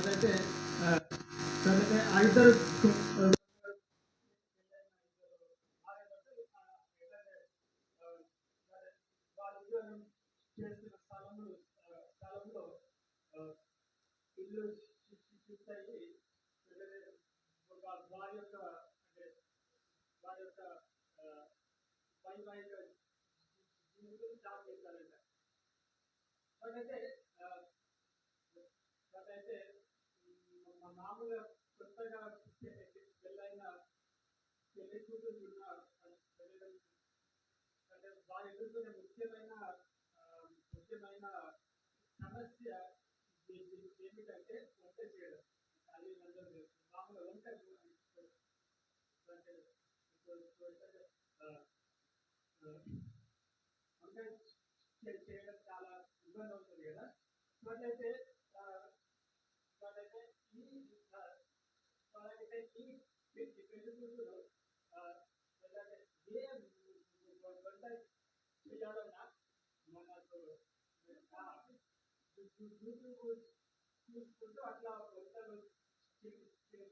అయితే ఆ ఇద్దరు చేస్తున్న స్థలంలో ఇల్లు షిఫ్ట్ అయ్యి వారి యొక్క వైవాహిక జీవితం స్టార్ట్ చేశారంట. అయితే మామూలుగా కొత్తగా పెళ్ళైన పెళ్లి కూతురు అంటే వారు ఎదుర్కొనే ముఖ్యమైన సమస్య ఏమిటంటే వంట చేయడం. అది మామూలుగా వంట చేయడం చాలా ఇబ్బంది అవుతుంది కదా. అయితే పెళ్లి కూతురు ఏ వంట చేయాలన్నా మనకు చూసుకుంటూ అట్లా వంటలు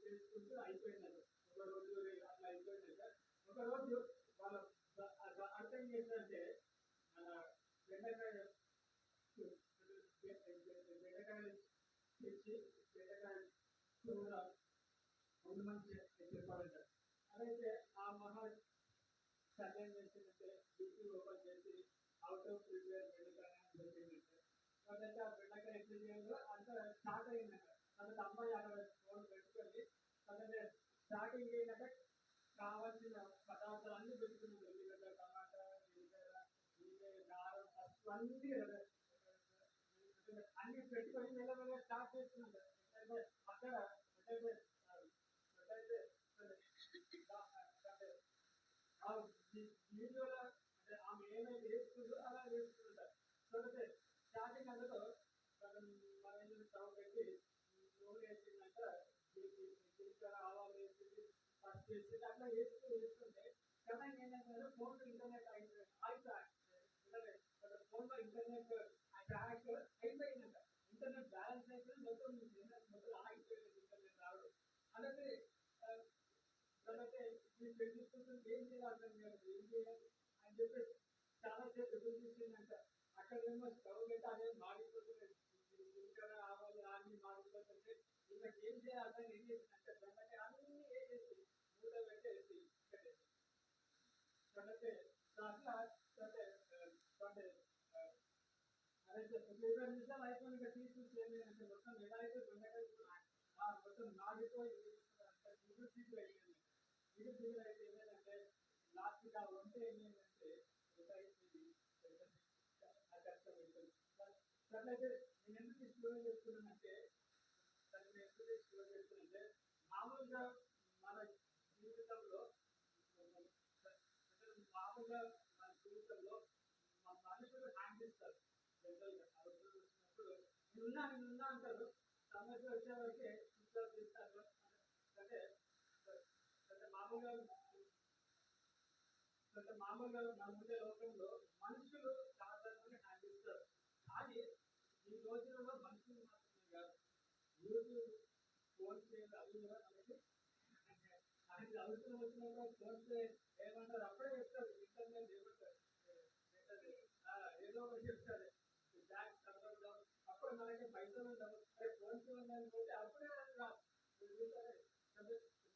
చేసుకుంటూ అయిపోయినారు. ఒక రోజు అట్లా అయిపోయినాక ఒకరోజు వాళ్ళ అర్థం చేసినంటే మన బెండకాయలు తెచ్చి బెండకాయ కూర ఉండమని చెప్పారంట. అదైతే ఆ మహా సహాయం చేసిందంటే యూట్యూబ్ ఓపెన్ చేసి అవుట్ ఆఫ్ ప్రిపేర్ బెండకాయ దొరికిందంటే అదైతే ఆ బెండకాయ ఎట్లా చేయాలో అంత స్టార్ట్ అయిందంట. అదే అమ్మాయి అక్కడ ఫోన్ పెట్టుకొని అదే స్టార్టింగ్ ఏంటంటే కావాల్సిన పదార్థాలు అన్ని పెట్టుకున్నాం. ఉల్లిగడ్డ, టమాటా, కారం, పసుపు అన్ని పెట్టుకొని మెల్లమెల్లగా స్టార్ట్ చేస్తున్నాం. అక్కడ వీడియోలో అంటే ఆమె ఏమైతే వేసుకుందో అలా వేసుకుంటారు. స్టార్టింగ్ అందులో మనం స్టవ్ పెట్టి నూనె వేసిందంట, ఆవాలు వేసింది, పసుపు వేసింది, అట్లా వేసుకుంటే కానీ ఏంటంటే ఫోన్లో ఇంటర్నెట్ ఫోన్లో ఇంటర్నెట్ ట్యాక్ అయిపోయిందంట. ఇంటర్నెట్ బ్యాలెన్స్ అయిపోయి మొత్తం ఆగిపోయింది ఇంటర్నెట్ రావడం. అలాగే ఏం చేయాలి అర్థం కాదు, ఏం చేయాలి అని చెప్పేసి చాలా సేపు ఎదురు చూసిందంట. అక్కడేమో స్టవ్ పెట్టి అదే మాడిపోతుంది, ఇంకా ఆవాలు అన్ని మాడిపోతుంటే ఇంకా ఏం చేయాలి అర్థం ఏం చేసిందంటే బెండకాయ అన్ని వేసేసి మూట పెట్టేసి అట్లా అదే 20 నిమిషాలు అయిపోయి ఇంకా తీసుకొచ్చి ఏమైందంటే మొత్తం ఎలా అయితే బెండకాయ మొత్తం మాడిపోయి దిగులు అయిపోయింది. దిగులు అయితే ఏమైందంటే లాస్ట్గా వంట ఏమైందంటే అట్లయితే నేను ఎందుకు స్టోరీ చెప్తున్నానంటే మామూలుగా మన జీవితంలో మామూలుగా మన జీవితంలో మనుషులు హ్యాండిస్తారు. నేనున్నా అంటారు, సమస్య వచ్చేవరకే తీస్తారు. అంటే మామూలుగా మన ఉండే లోకంలో మనుషులు సాధారణంగా హ్యాండిస్తారు. కానీ ఈ రోజులలో మనుషులు మాత్రమే కాదు, యూట్యూబ్, ఫోన్ పే అవి కూడా మనకి అవసరం వచ్చినప్పుడు ఫోన్ పే ఏమంటారు అప్పుడే చెప్తారు. ఇంటర్నెట్ ఏమంటారు ఏదో ఒకటి చెప్తారు. బ్యాంక్ సర్వర్లో అప్పుడు మనకి పైసలు ఉండవు. ఫోన్ పే ఉందనుకుంటే అప్పుడే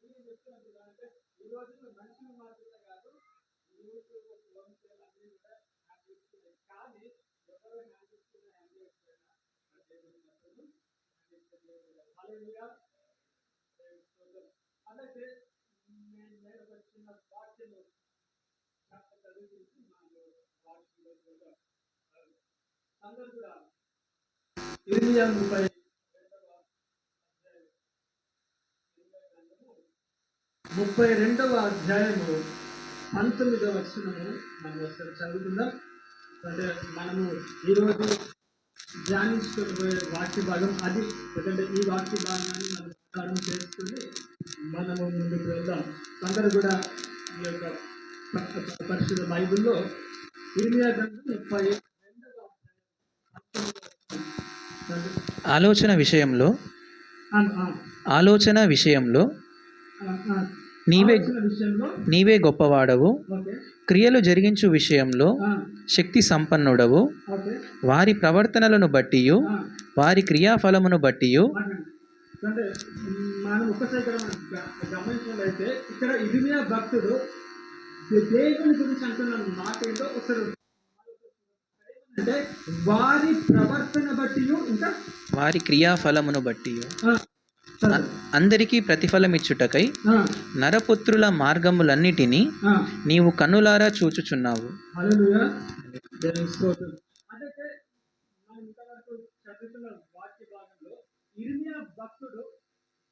చెప్తున్నట్టు అంటే ఈ రోజుల్లో మనుషులు మాత్రమే కాదు, యూట్యూబ్, ఫోన్ పే అన్ని కూడా హ్యాండిస్తున్నాయి. కానీ ఎవరు హ్యాండిస్తున్నా హ్యాండి అయిపోయినా అలాగే నేను ఒక చిన్న వాక్యం చదివించి అందరూ కూడా 32వ అధ్యాయము 19వ వచనము మనం ఒకసారి చదువుకుందాం. అంటే మనము ఈరోజు ధ్యానించుకోబోయే వాక్య భాగం అది. ఎందుకంటే ఈ వాక్య భాగాన్ని మనం ప్రచారం చేసుకుని మనము ముందుకు వెళ్దాం. అందరూ కూడా ఈ యొక్క పరిశుద్ధ బైబిల్లో ఇర్మియా గ్రంథం 32వ ఆలోచన విషయంలో ఆలోచన విషయంలో నీవే విషయంలో నీవే గొప్పవాడవు, ఓకే క్రియలు జరిగించు విషయంలో శక్తి సంపన్నుడవు, ఓకే వారి ప్రవర్తనలను బట్టి వారి క్రియాఫలమును బట్టి అంటే మనం ఒక్కసారి ఇక్కడ మనం గమనించినట్లయితే ఇక్కడ ఇర్మియా భక్తుడు దేవుని గురించి అంటున్న మాట ఏంటో ఒకసారి అంటే వారి ప్రవర్తన బట్టి ఇంకా వారి క్రియాఫలమును బట్టి అందరికీ ప్రతిఫలమిచ్చుటకై నరపుత్రుల మార్గములన్నిటినీ నీవు కన్నులారా చూచుచున్నావు. హల్లెలూయా. అంటే మనం ఇంతవరకు చదువుతున్న వాక్య భాగంలో ఇర్మియా భక్తుడు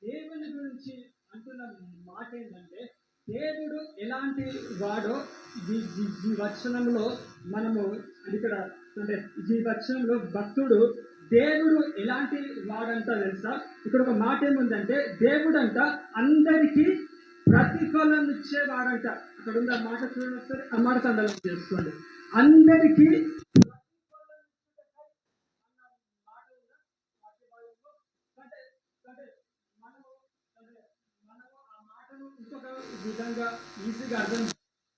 దేవుని గురించి అంటున్న మాట ఏంటంటే దేవుడు ఎలాంటి వాడో ఈ వచనంలో మనము ఇక్కడ అంటే ఈ వచనంలో భక్తుడు దేవుడు ఎలాంటి వాడంట తెలుసా? ఇక్కడ ఒక మాట ఏముందంటే దేవుడు అంట అందరికీ ప్రతిఫలం ఇచ్చేవాడంట. అక్కడ ఉంది ఆ మాట చూడండి ఒకసారి, ఆ మాట సందర్భం చేసుకోండి. అందరికీ ఇంకొక విధంగా ఈజీగా అర్థం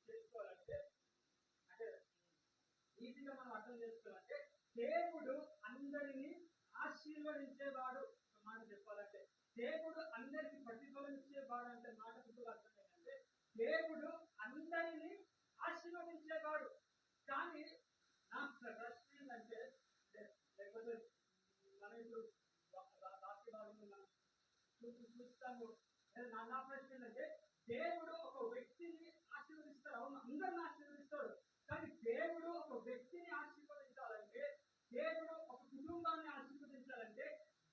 చేసుకోవాలంటే ఈజీగా మనం అర్థం చేసుకోవాలంటే దేవుడు అందరినీ ఆశీర్వదించేవాడు. మాట చెప్పాలంటే దేవుడు అందరికి ప్రతిఫలం ఇచ్చేవాడు అంటే మాట ఇంకొక అర్థం ఏంటంటే దేవుడు అందరినీ ఆశీర్వదించేవాడు. కానీ నా ప్రశ్న ఏంటంటే లేకపోతే మనం ఇప్పుడు వాక్య భాగంలో మనం చూస్తాము. నా ప్రశ్న ఏంటంటే దేవుడు ఒక వ్యక్తిని ఆశీర్వదిస్తాడు, అవును అందరిని ఆశీర్వదిస్తాడు. కానీ దేవుడు ఒక వ్యక్తిని ఆశీర్వదించాలంటే, దేవుడు ఒక కుటుంబాన్ని ఆశీర్వదించాలంటే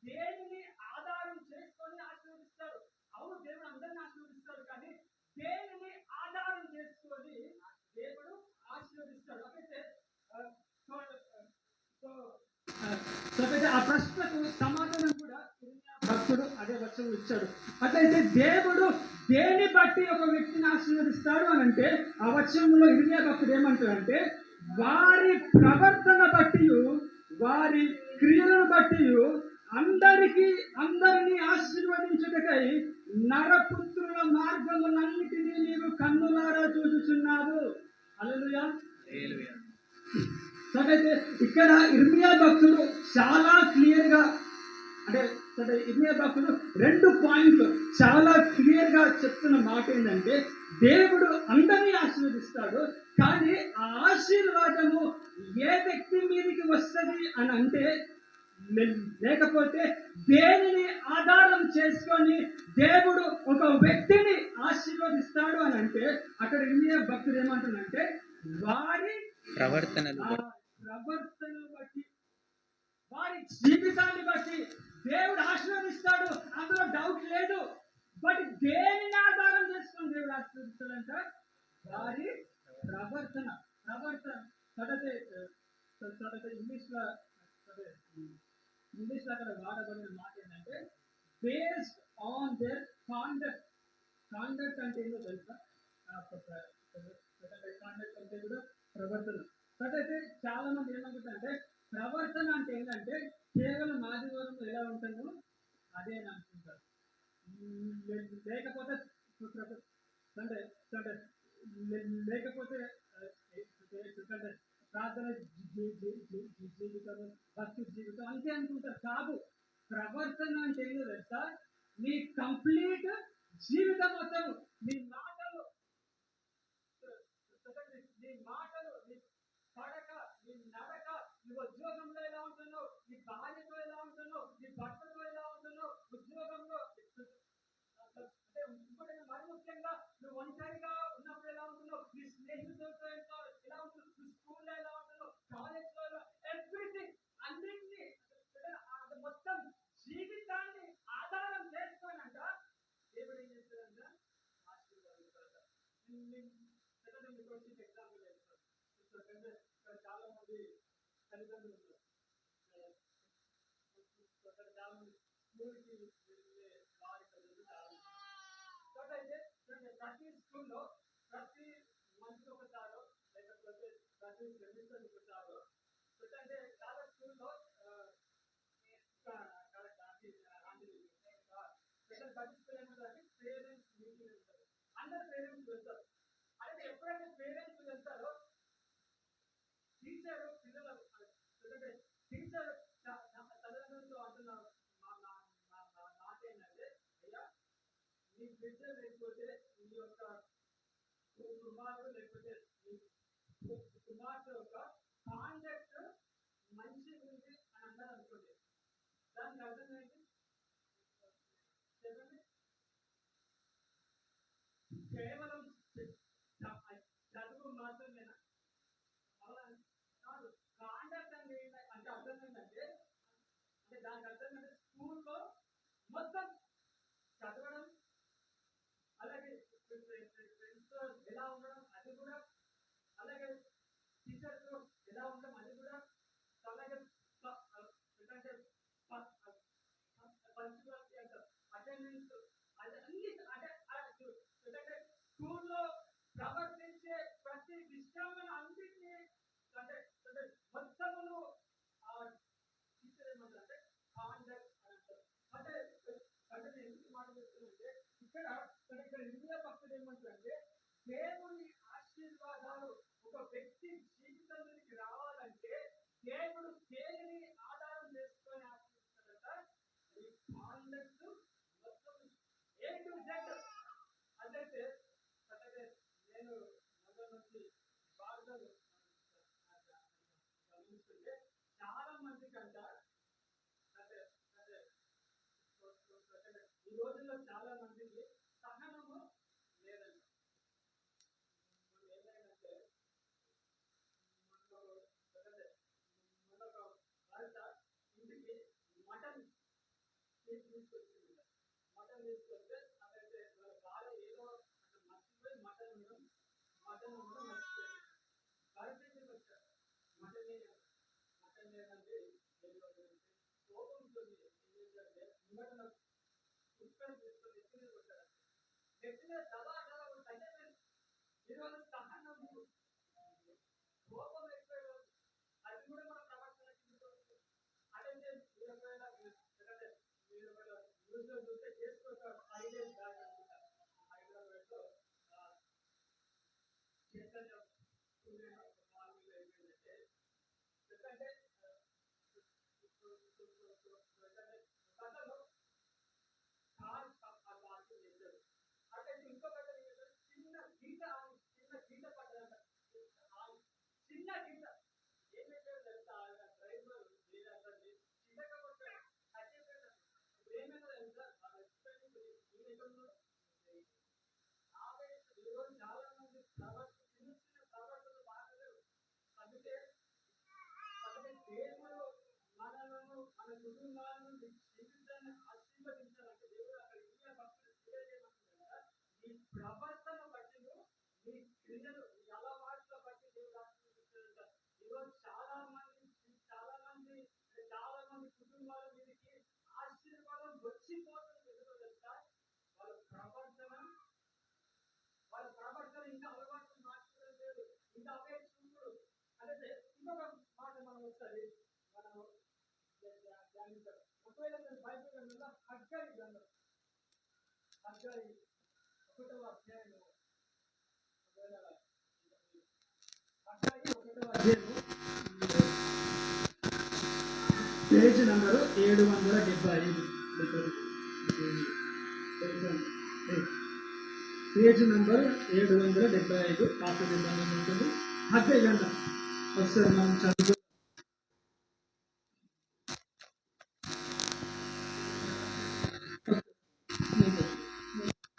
దేనిని ఆధారం చేసుకొని ఆశీర్వదిస్తాడు. అవును దేవుడు అందరిని ఆశీర్వదిస్తాడు, కానీ దేనిని ఆధారం చేసుకొని దేవుడు ఆశీర్వదిస్తాడు. అయితే ఆ ప్రశ్నకు సమాధానం కూడా భక్తుడు అదే వచనం ఇచ్చాడు. అట్లయితే దేవుడు దేని బట్టి ఒక వ్యక్తిని ఆశీర్వదిస్తాడు అని అంటే ఆ వచనంలో ఇర్మియా భక్తుడు ఏమంటాడంటే వారి ప్రవర్తన బట్టి వారి క్రియలను బట్టి అందరినీ ఆశీర్వదించుటకై నరపుత్రుల మార్గములన్నిటినీ నీవు కన్నులారా చూచుచున్నావు. హల్లెలూయా. అయితే ఇక్కడ ఇర్మియా భక్తుడు చాలా క్లియర్ గా అంటే ఇర్మియా భక్తుడు 2 పాయింట్లు చాలా క్లియర్ గా చెప్తున్న మాట ఏంటంటే దేవుడు అందరినీ ఆశీర్వదిస్తాడు, కానీ ఆ ఆశీర్వాదము ఏ వ్యక్తి మీదకి వస్తుంది అని అంటే లేకపోతే దేనిని ఆధారం చేసుకొని దేవుడు ఒక వ్యక్తిని ఆశీర్వదిస్తాడు అని అంటే అక్కడ ఇర్మియా భక్తుడు ఏమంటున్నాడంటే వారి ప్రవర్తనను బట్టి వారి జీవితాన్ని బట్టి దేవుడు ఆశీర్వదిస్తాడు, అందులో డౌట్ లేదు. బట్ దేనిని ఆధారం చేసుకొని దేవుడు ఆశీర్వదిస్తాడంట వారి ప్రవర్తన ఇంగ్లీష్ లో అక్కడ వాడబడిన మాట ఏంటంటే బేస్డ్ ఆన్ దేర్ కాండక్ట్ అంటే ఏంటో తెలుసా? కాండక్ట్ అంటే కూడా ప్రవర్తన. అయితే చాలా మంది ఏమనుకుంటారంటే ప్రవర్తన అంటే ఏంటంటే కేవలం ఆదివారం ఎలా ఉంటామో అదే అని అనుకుంటారు. లేకపోతే లేకపోతే ప్రార్థన జీవితం భక్తి జీవితం అంతే అనుకుంటారు. కాదు, ప్రవర్తన అంటే ఏంటో తెలుసా? నీ కంప్లీట్ జీవితం మొత్తం, నీ మాటలు నీ పడక, నీ నడక, నీ ఉద్యోగంలో ఎలా ఉంటున్నావు, నీ భార్యతో ఎలా ఉంటున్నావు, నీ భర్తతో ఎలా ఉంటున్నావు, ఉద్యోగంలో అంటే ఇంకోటి మరి ముఖ్యంగా నువ్వు ఒంటరిగా ఉన్నప్పుడు ఎలా ఉంటున్నావు, నీ స్నేహితులతో ఎలా ఉంటున్నావు, నీ స్కూల్లో ఎలా ఉంటున్నావు, కాలేజ్లో ఎవ్రీథింగ్ అన్నింటినీ మొత్తం జీవితాన్ని ఆధారం చేసుకోనంట దేవుడు ఏం చేస్తాడంట ఆశీర్వాదిస్తాడంట. ఎగ్జాంపుల్ చాలా మంది తల్లిదండ్రులు ఉన్నారు, చాలా మంది స్కూల్కి వెళ్ళే వారి తల్లిదండ్రులు చాలా మంది. అయితే ప్రతి స్కూల్లో ప్రతి మంత్ అది శ్రమిస్తుంటారు. ఎందుకంటే చాలా స్కూల్లో పేరెంట్స్ మీటింగ్ వెళ్తారు, అందరు పేరెంట్స్ వెళ్తారు. అయితే ఎప్పుడైతే పేరెంట్స్ వెళ్తారో టీచర్ పిల్లలు ఎందుకంటే టీచర్ తల్లిదండ్రులతో అంటున్నారు మాట ఏంటంటే, అయ్యా మీ బిడ్డ లేకపోతే మీ యొక్క కుమారుడు లేకపోతే మీ కుమార్తె యొక్క కాండక్ట్ మంచిగా ఉంది అని అన్నారు అనుకోండి, దానికి అర్థం ఏంటి చెప్పండి? కేవలం చదువు మాత్రమేనా? కాదు. కాండక్ట్ అంటే అంటే అర్థం ఏంటంటే, అంటే దానికి అర్థం ఏంటంటే స్కూల్లో మొత్తం చదవడం, అలాగే ఫ్రెండ్స్తో ఎలా ఉండడం అది కూడా, అలాగే టీచర్స్తో ఎలా ఉండడం అది కూడా, అలాగే ఏంటంటే పంచువాలిటీ అంటారు, అటెండెన్స్, అది అన్ని అంటే ఏంటంటే స్కూల్లో ప్రవర్తించే ప్రతి విషయం అన్నింటినీ అంటే మొత్తమును టీచర్ ఏమంటారంటే కాండక్ట్ అని అంటారు. అంటే అంటే నేను ఎందుకు మాట్లాడుతున్నానంటే ఇక్కడ ఇండియా భక్తులు ఏమంటారంటే, దేవుని ఆశీర్వాదాలు ఒక వ్యక్తి జీవితంలోకి రావాలంటే దేవుడు దేనిని ఆధారం చేసుకొని ఆశీర్వదిస్తాడంట? ఈ కాండక్ట్ మొత్తం ఏ టు జెడ్. అదైతే అంటే నేను మొదటి నుంచి బాధలు గమనిస్తుంటే చాలా మందికి అంట అంటే అంటే ఈ రోజుల్లో చాలా మందికి సహనము లేదండి. ఏమైందంటే మనొక భర్త ఇంటికి మటన్ తీసుకొచ్చింది. మటన్ తీసుకొస్తే అదైతే వాళ్ళ భార్య ఏదో అంటే మర్చిపోయి మటన్ ఉండడం మర్చిపోయింది. భర్త ఇంటికి వచ్చారు, మటన్ లేదంటే కోపంతో ఏం చేశారంటే మటన్ కుక్కర్ తీసుకొని ఎత్తి మీద కొట్టారు. ఎత్తి మీద దబా తగ్గలేదు. ఈరోజు సహనం కోపం ఎక్కువ, అది కూడా మన ప్రవర్తన కిందకి. అదైతే మీరు న్యూస్లో చూస్తే చేసుకోవచ్చు 5 days బ్యాక్ అనుకుంటారు హైదరాబాద్లో చైతన్య మార్నింగ్ అయిపోయిందంటే, ఎందుకంటే కథలో కార్ పార్కింగ్ చేశారు. అక్కడ ఇంకో కథ చిన్న గీత పడ్డదంట. చిన్న గీత ఏం చేశారు తెలుసా? డ్రైవర్ చిన్నగా కొట్టాడు, కట్టేసాడు. ఏమైనా తెలుసా? ఈరోజు చాలా మంది చిన్న చిన్న ప్రవర్తనలు మారలేవు. అందుకే దేవుడు మనలను మన కుటుంబాలను జీవితాన్ని ఆశీర్వదించాలంటే దేవుడు అక్కడ ఇండియా భక్తులు తెలియజేయమంటున్నాడు. నీ ప్రవర్తన బట్టి నీ క్రియలు నీ అలవాట్ల బట్టి దేవుడు ఆశీర్వదించాడంట. ఈరోజు చాలా మంది కుటుంబాల మీదకి ఆశీర్వాదం వచ్చిపోతుంది. ఎందుకో తెలుసా? వాళ్ళ ప్రవర్తన ఇంకా అలవాట్లు మార్చుకోవడం లేదు, ఇంకా అవే చూపుడు. అదే ఇంకొక మాట మనం ఒకసారి మనం ధ్యానించాలి. ఒకవేళ నేను బైబిల్ గ్రంథంలో హగ్గయి గ్రంథం, హగ్గయి 1వ అధ్యాయం, హగ్గయి 1వ అధ్యాయం పేజ్ నంబరు 775. పేజ్ నంబర్ 775 పాత నిబంధన ఉంటుంది. హగ్గయి గ్రంథం ఒకసారి మనం చదువు.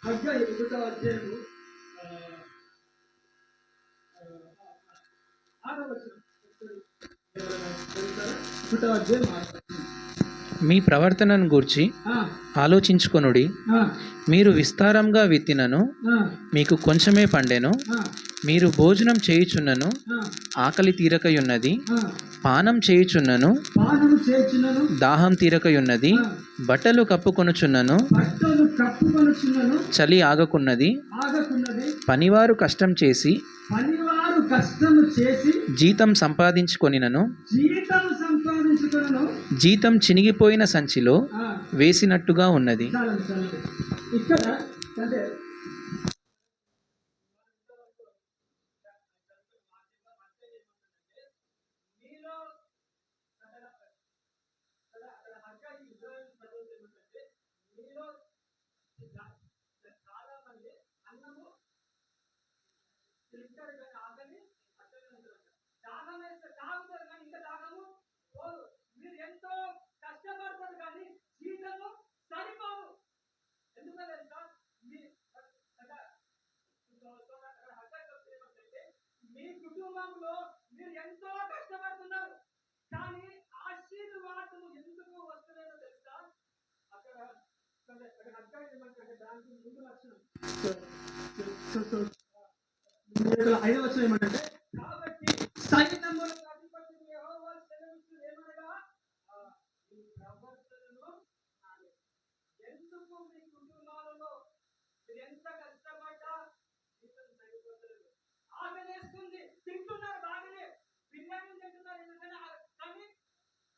హగ్గయి 1వ అధ్యాయము 6వ వచనం. 1వ అధ్యాయం 6వ వచనం. మీ ప్రవర్తనను గూర్చి ఆలోచించుకొనుడి. మీరు విస్తారంగా విత్తినను మీకు కొంచెమే పండెను. మీరు భోజనం చేయుచున్నను ఆకలి తీరకయున్నది. పానం చేయుచున్నను దాహం తీరకయున్నది. బట్టలు కప్పుకొనుచున్నను చలి ఆగకున్నది. పనివారు కష్టం చేసి కష్టము చేసి జీతం సంపాదించుకొనినను జీతం సంపాదించుకున్నాను. జీతం చినిగిపోయిన సంచిలో ఆ, వేసినట్టుగా ఉన్నది. చాలండి చాలండి. ఇక్కడ అంటే మీలో అక్కడ హగ్గాయి ఇజ్రాయెల్ ప్రజలు ఏమంటే మీలో చాలా మంది అన్నము తింటారు కానీ ఆకలి అక్కడే ఉంటుందంట. దాహం వేస్తే తాగుతారు కానీ ఇంకా దాహము పోదు. మీరు ఎంతో కష్టపడతారు కానీ జీతము సరిపోదు. ఎందుకంటే తెలుసా? మీ ఏమంటే మీ కుటుంబంలో మీరు ఎంతో కష్టపడుతున్నారు కానీ ఆశీర్వాదము ఎందుకు వస్తలేదో తెలుసా? అక్కడ అక్కడ అక్కడ ఏమంటే దానికి ముందు లక్షణం 5వ వచనం ఏమంటే కాబట్టి సైన్యములకు అధిపతి యెహోవా సెలవిచ్చును ఏమనగా ఈ ప్రవర్తనను మానేయండి. ఎందుకు మీ కుటుంబాలలో మీరు ఎంత కష్టపడ్డా జీవితం సరిపోతలేదు. ఆకలేస్తుంది, తింటున్నారు బాగానే, బిర్యానీ తింటున్నారు ఎందుకంటే కానీ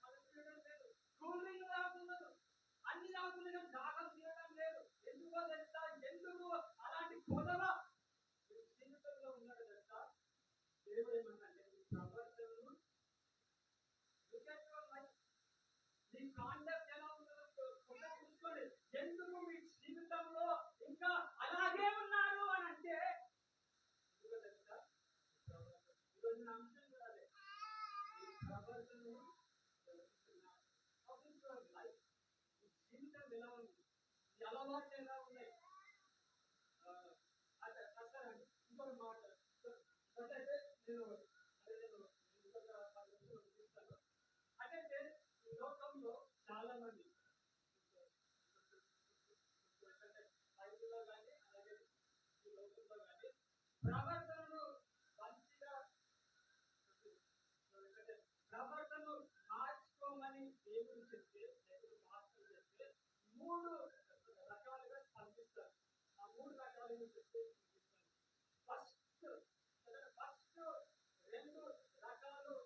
అది తినడం లేదు. కూల్ డ్రింక్ తాగుతున్నారు, అన్ని తాగుతున్నారు కానీ దాహం తీరడం లేదు. ఎందుకో తెలుసా? ఎందుకు అలాంటి కొదవ జీవితంలో ఉన్నాడు తెలుసా? దేవుడు ఏమన్నాడంటే నీ ప్రవర్తనను నీ కాండక్ట్ ఎలా ఉంటుందో చూసుకోండి. ఎందుకు మీ జీవితంలో ఇంకా అలాగే ఉన్నారు అని అంటే ఎందుకో తెలుసా? ఈరోజు నా అంశం కూడా అదే. ఈ ప్రవర్తనను జీవితం ఎలా ఉంది, ఈ అలవాట్లు ఎలా ఉన్నాయి. అదే అసలు ఇంకొక మాట అంటే నేను ఇంకొక 10 నిమిషాలు చూస్తాను. అంటే ఈ లోకంలో చాలా మంది బైబిల్లో కానీ అలాగే ఈ లోకంలో కానీ ప్రవర్తనను మంచిగా ప్రవర్తనను మార్చుకోమని దేవుడు చెప్తే దేవుడు మార్పులు చెప్తే 3 రకాలుగా స్పందిస్తారు. ఆ 3 రకాలుగా చెప్తే ఫస్ట్ 2 రకాలు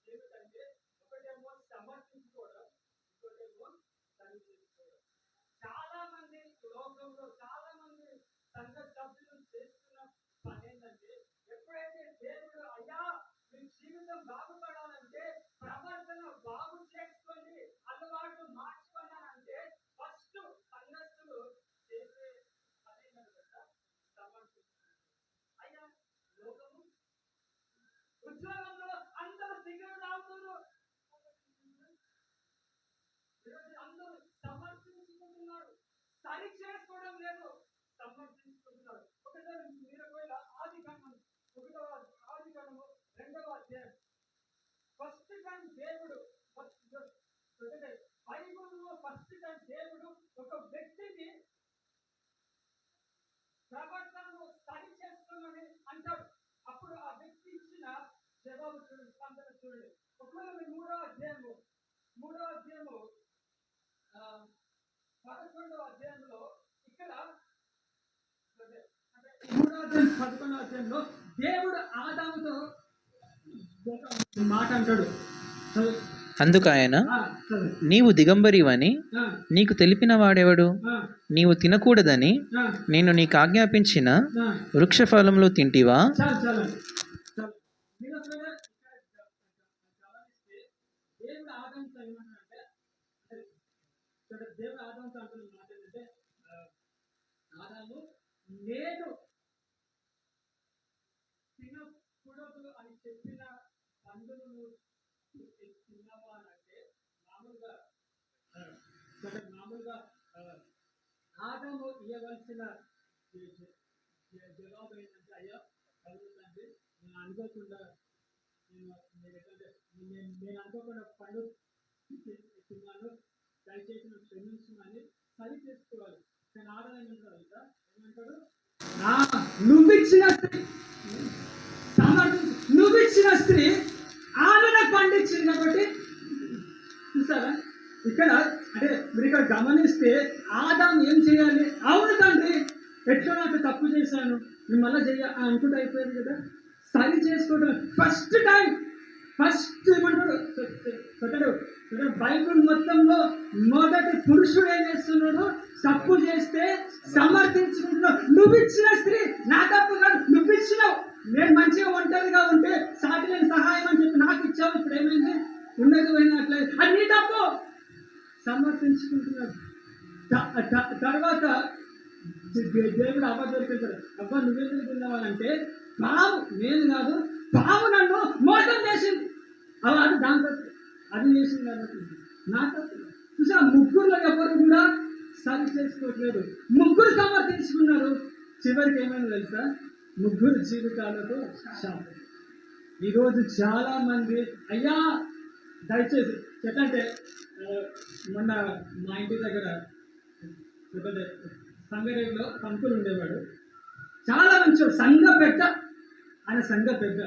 ఏమిటంటే ఒకటేమో సమర్థించుకోవడం, ఇంకోటేమో సరి చేసుకోవడం. చాలా మంది లోకంలో చాలా మంది సంఘ సభ్యులు చేస్తున్న పని ఏంటంటే ఎప్పుడైతే దేవుడు అయ్యా మీ జీవితం బాగుపడాలంటే ప్రవర్తన బాగు చేసుకోండి, అలవాటు మార్చుకున్నానంటే ఫస్ట్ సంఘస్థులు చేసే పని ఏంటంటే సమర్థించుకోవడం. అయ్యా లోకము ఉద్యోగంలో అందరూ సిగరెట్ తాగుతున్నారు, అందరూ సమర్థించుకుంటున్నారు, సరి చేసుకోవడం లేదు, సమర్థించుకుంటున్నారు. ఒకసారి మీరు ఒకవేళ ఆదికాండం 2వ అధ్యాయం ఫస్ట్ టైం దేవుడు బైబిల్లో ఫస్ట్ టైం దేవుడు ఒక వ్యక్తిని ప్రవర్తనను సరి చేసుకోమని అంటాడు. అప్పుడు ఆ వ్యక్తి ఇచ్చిన జవాబు చూడండి, స్పందన చూడండి. ఒకవేళ మీరు 3వ అధ్యాయము 11వ అధ్యాయంలో ఇక్కడ అంటే 3వ అధ్యాయం 11వ అధ్యాయంలో దేవుడు ఆదాముతో ఒక మాట అంటాడు. అందుకు ఆయన, చదువు. నీవు దిగంబరివని ఆ, నీకు తెలిపిన వాడెవడు? ఆ, నీవు తినకూడదని ఆ, నేను నీకు ఆజ్ఞాపించిన ఆ. వృక్షఫలములు తింటివా? చాలు చాలండి చాలు. మీరు ఒకవేళ ఇక్కడ గమనిస్తే దేవుడు ఆదాముతో ఏమన్నాడంటే ఇక్కడ దేవుడు ఆదాముతో అంటున్న మాట ఏంటంటే ఆదాము నేను తినకూడదు అని చెప్పిన పండును తిన్నావా అని అంటే మామూలుగా ఆదాము ఇవ్వవలసిన జవాబు ఏంటంటే అయ్యా కలుగుతుంది నేను అనుకోకుండా నేను అనుకోకుండా పండు తిన్నాను, దయచేసి నాకు క్షమించమని సరి చేసుకోవాలి. కానీ ఆదాయం ఏమంటాడు కదా, ఏమంటాడు? నువ్విచ్చిన స్త్రీ నువ్విచ్చిన స్త్రీ ఆమెను పండించింది కాబట్టి చూసారా ఇక్కడ అంటే మీరు ఇక్కడ గమనిస్తే ఆదాం ఏం చేయాలి? అవును తండ్రి ఎట్లా నాకు తప్పు చేశాను నేను మళ్ళీ అనుకుంటూ అయిపోయింది కదా. సరి చేసుకోవడం ఫస్ట్ ఏమంటాడు చదడు బైబిల్ మొత్తంలో మొదటి పురుషుడు ఏం చేస్తున్నాడు? తప్పు చేస్తే సమర్థించుకుంటున్నావు. నువ్వు ఇచ్చిన స్త్రీ నా తప్పు కాదు, నువ్వు ఇచ్చినావు. నేను మంచిగా ఒంటరిగా ఉంటే సాటి లేని సహాయం అని చెప్పి నాకు ఇచ్చావు. ఇప్పుడు ఏమైంది? ఉన్నది పోయినట్లేదు, అది నీ తప్పు. సమర్థించుకుంటున్నాడు. తర్వాత దేవుడు అబద్ధం పెడతాడు. అబ్బా నువ్వెందుకు తిన్నావాలంటే పాము, నేను కాదు, పాము నన్ను మోసం చేసింది. అలా అది దాంతో అది చేసింది కాబట్టి నా తప్పు. చూసా, ముగ్గురులో ఎవరు కూడా సరి చేసుకోవట్లేదు. ముగ్గురు సమర్థించుకున్నారు. చివరికి ఏమైనా తెలుసా? ముగ్గురు జీవితాలతో శాపం. ఈరోజు చాలా మంది అయ్యా దయచేసి చెప్పంటే, మొన్న మా ఇంటి దగ్గర చెప్పంటే సంగారెడ్డిలో పంతులు ఉండేవాడు. చాలా మంచివాడు, సంఘ పెద్ద. ఆయన సంఘ పెద్ద.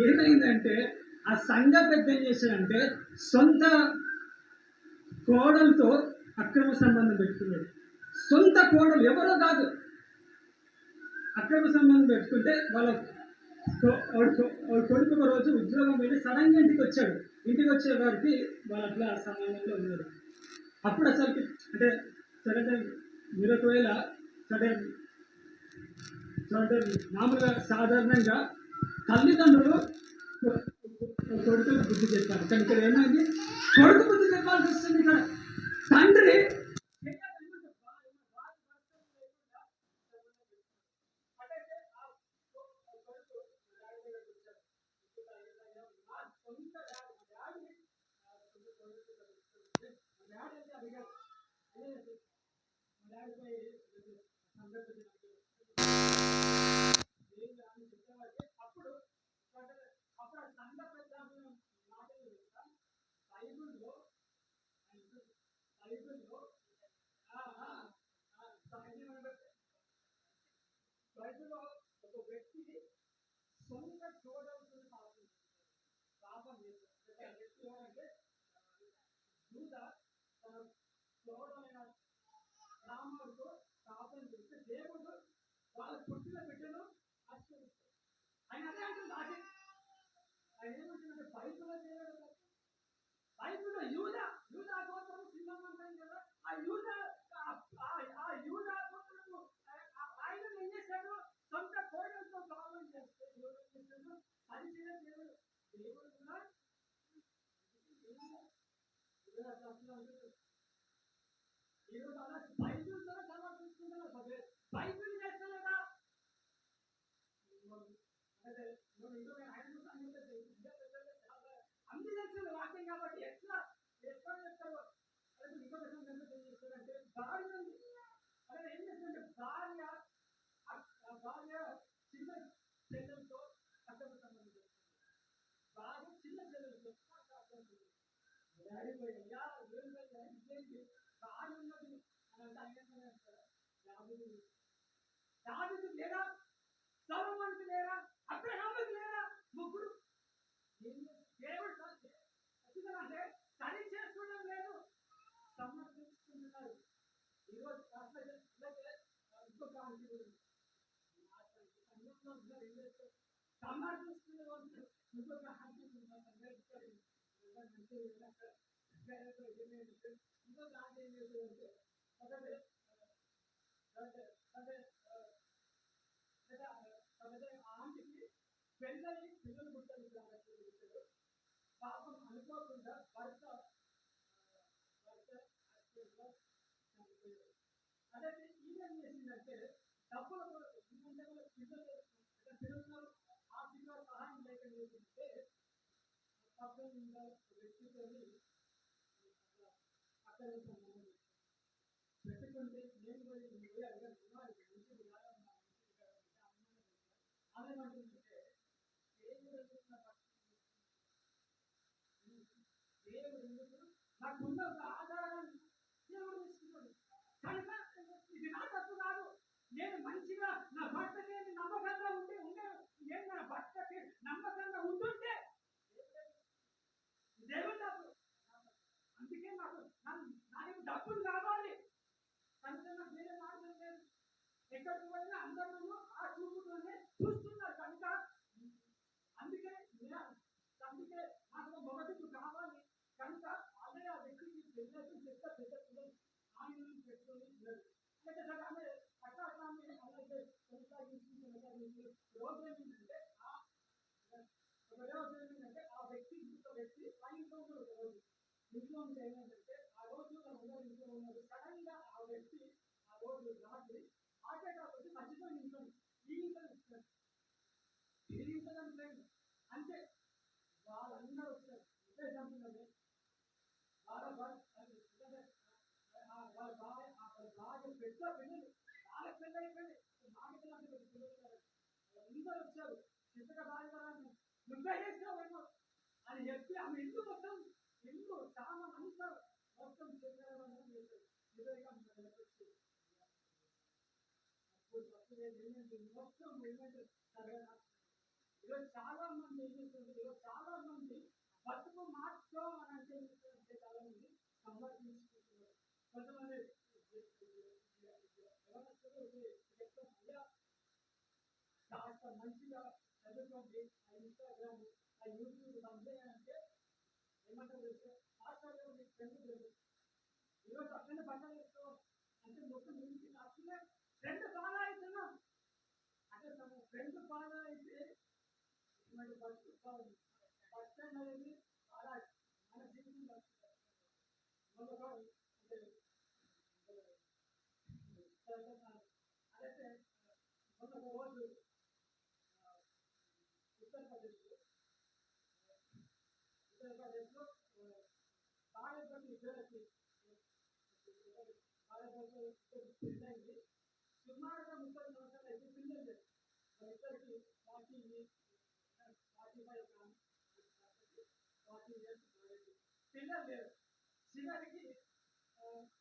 ఏమైందంటే ఆ సంఘ పెద్ద ఏం చేశాడంటే సొంత కోడలతో అక్రమ సంబంధం పెట్టుకున్నాడు. సొంత కోడలు ఎవరో కాదు, అక్రమ సంబంధం పెట్టుకుంటే వాళ్ళ కొడుకు ఒక రోజు ఉద్యోగం వెళ్ళి సడన్గా ఇంటికి వచ్చాడు. ఇంటికి వచ్చే వారికి వాళ్ళు అట్లా సంబంధంలో ఉన్నారు. అప్పుడు అసలుకి అంటే సరే మీరు ఒకవేళ సరే మామూలుగా సాధారణంగా తల్లిదండ్రులు కొడుకులకు బుద్ధి చెప్పాలి. కానీ ఇక్కడ ఏమైంది? కొడుకు బుద్ధి చెప్పాల్సి వస్తుంది. ఇక్కడ తండ్రి అప్పుడు అప్పుడు సంఘ పెద్ద మాటలు బైబుల్లో బైబుల్లో బైబుల్లో ఒక వ్యక్తి సొంత చూడవలసిన పాపం చేశాడు. వ్యక్తి ఎవరంటే యూద తన చూడమైన రాముడితో పాపం చేస్తే దేవుడు వాళ్ళ పుట్టిన బిడ్డను ఆశీర్వదిస్తాడు. ఆయన అదే అంటుంది. ఆయన ఏమంటుందంటే బైబిల్లో యూదా గోత్రము సింహం అంటాం కదా. ఆ యూదా గోత్రము ఆయన ఏం చేశాడు? సొంత కోడలతో పాపం చేస్తే దేవుడు ఏం చేశాడు? పరిచయం దేవుడు కూడా ఈరోజు అలా బైబిల్తో సమర్పిస్తున్నారు. బైబిల్ చేస్తలేదా? అన్ని తెలుసు వాక్యం కాబట్టి ఎట్లా చెప్తారు? ఇంకొక సందర్భం ఏం చేస్తారంటే భార్య అదే ఏం చేస్తారంటే భార్య చిన్న చెల్లెలతో అర్థం సంబంధం, భార్య చిన్న చెల్లెలతో భార్య ఉన్నది అని అంటే దావీదు లేరా? సొలొమోనుకు లేరా? అబ్రహాముకు లేరా? ముగ్గురు. దేవుడు అంటే సరి చేసుకోవడం లేదు, సమర్థించుకుంటున్నారు. ఈరోజు ఇంకొక సమర్థిస్తున్న ఇంకొక ఇంకొక ఆంటీ ఏం చేస్తుందంటే ఆంటీకి పెళ్ళని పిల్లలు పుట్టారు. పాపం అనుకోకుండా భర్త అదే ఈమెం చేసిందంటే డబ్బులు పిల్లలు ఆ పిల్లల సహాయం లేకపోతే పక్కన వ్యక్తితో అక్కడ పెట్టుకుంటే నేను అదేమంటుందంటే దేవుడు నాకున్న ఒక ఆధారాన్ని దేవుడు తీసుకున్నాడు. కనుక ఇది నా తప్పు కాదు. నేను మంచిగా నా భర్తకి నమ్మకంగా నేను నా భర్తకి నమ్మకంగా ఉంటుంటే దేవుడు తప్పు. అందుకే నాకు డబ్బులు కావాలి. కనుక నాకు వేరే మార్గం లేదు. ఎక్కడికి పోయినా అందరూ ఆ చూపుతోనే చూస్తున్నారు. కనుక ఆయనను పెట్టుకొని ఉన్నది. అయితే సరే ఆమె అట్లా అట్లా ఆమె అలాగే కొనసాగించి రోజు ఏమిటంటే ఒక రోజు ఏమిటంటే ఆ వ్యక్తి ఇంకొక వ్యక్తి ఆ ఇంట్లో ఉన్నాడు. ఒక రోజు ఇంట్లో ఉంటే ఏమైందంటే ఆ రోజు వాళ్ళందరూ ఇంట్లో ఉన్నారు. సడన్ గా ఆ వ్యక్తి ఆ రోజు రాత్రి హార్ట్ అటాక్ వచ్చి మర్చిపోయి ఇంట్లో జీవించాలి జీవించడం లేదు అంతే. వాళ్ళందరూ వచ్చారు ఇదే చంపినది వాళ్ళ వాళ్ళ భార్య పెద్ద పిల్లలు వాళ్ళ పిల్లలు అయిపోయింది మాటలు పిల్లలు అందరూ వచ్చారు. చిన్నగా బాధపడాలి నువ్వే చేసినావేమో అని చెప్పి ఆమె ఇల్లు మొత్తం ఇల్లు చాలా అంతా మొత్తం చిన్నగా చేశారు. చివరిగా మొత్తం ఈరోజు చాలా మంది ఏం చేస్తుంది, ఈరోజు చాలా మంది బతుకు మార్చుకో అని అంటే చాలా మంది సంపాదించుకుంటున్నారు. కొంతమంది కాస్త మంచిగా చదువుకోండి ఆ ఇన్స్టాగ్రామ్ ఆ యూట్యూబ్ పంపేయాలంటే ఏమంటారు తెలుసు హాస్టల్లో మీకు ఫ్రెండ్ లేదు ఈరోజు అట్లనే బట్టలు వేసుకో అంటే మొత్తం నుంచి అట్లనే ఫ్రెండ్ బాగా అవుతున్నాం అంటే ఫ్రెండ్ బాగా అయితే ఇటువంటి బతుకు బాగుంది. ఫస్ట్ టైం అనేది చాలా మన జీవితంలో అంటే అదైతే మొన్న ఒక రోజు ఉత్తరప్రదేశ్లో భారతదేశం ఇద్దరికి భారతదేశం పెళ్ళైంది. సుమారుగా 30 సంవత్సరాలు అయితే పిల్లలు లేదు. వాళ్ళిద్దరికి 45 40 ఇయర్స్ పిల్లలు లేరు. చివరికి